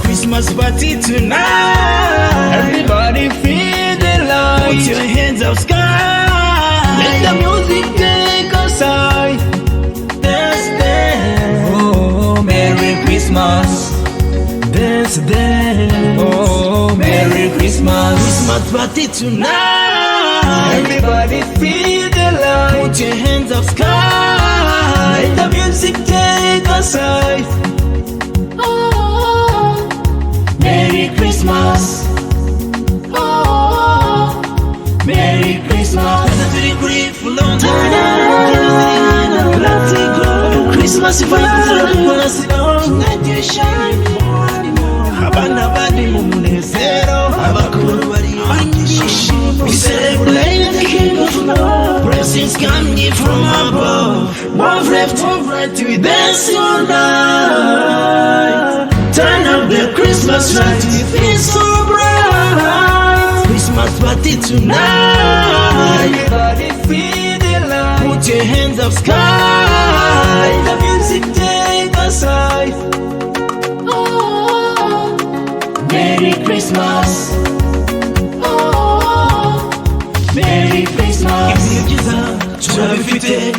Christmas party tonight. Everybody feel the light. Put your hands up sky. Let the music take us high. Dance, dance. Oh, Merry Christmas. Dance, dance. Oh, Merry Christmas. Christmas party tonight. Everybody feel the light. Put your hands up sky. Let the music take us high. Oh, Merry Christmas. Oh, Merry Christmas. Christmas vibes tonight you shine more and more. Abana badi mumunezero, abakuru bari yishimo. We celebrate the King of Love. Blessings coming from above. Move left, move right, we dance all night. Turn up the Christmas light, we feel so bright. Christmas party tonight. Everybody feel the light. Put your hands up sky. Let the music take us high. Oh, Merry Christmas. Oh, Merry Christmas. Turabifite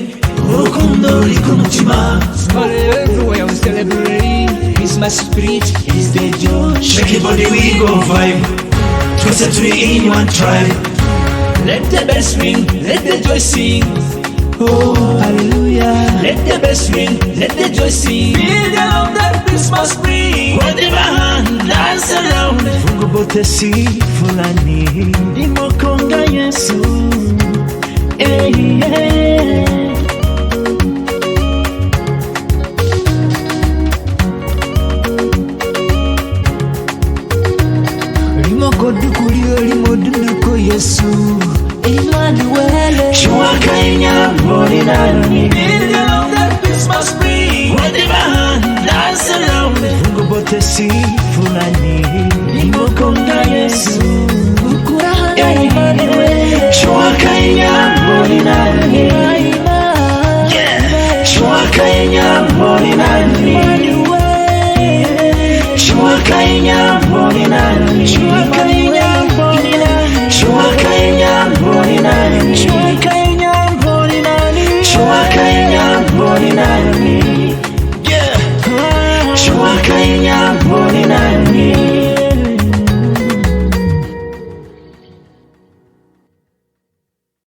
urukundo ruri ku mutima. Everywhere we celebrate. Christmas spirit is the joy. Shake your body, we go vibe. Twist three in one tribe. Let the bells ring, let the joy sing. Oh, hallelujah. Let the bells ring, let the joy sing. Feel the love that Christmas spring. Hold the hand, dance around. Fungo bote si fulani. Imokonga Yesu. Hey, hey. Limokodukulio limodunuko Yesu. Emmanuel. Shuaka inyambori nani. Feel the love that Christmas spring. Hold the hand, dance around. Fungo bote si fulani. Imokonga Yesu. Shuaka inyambori nani. Yeah. Shuaka inyambori.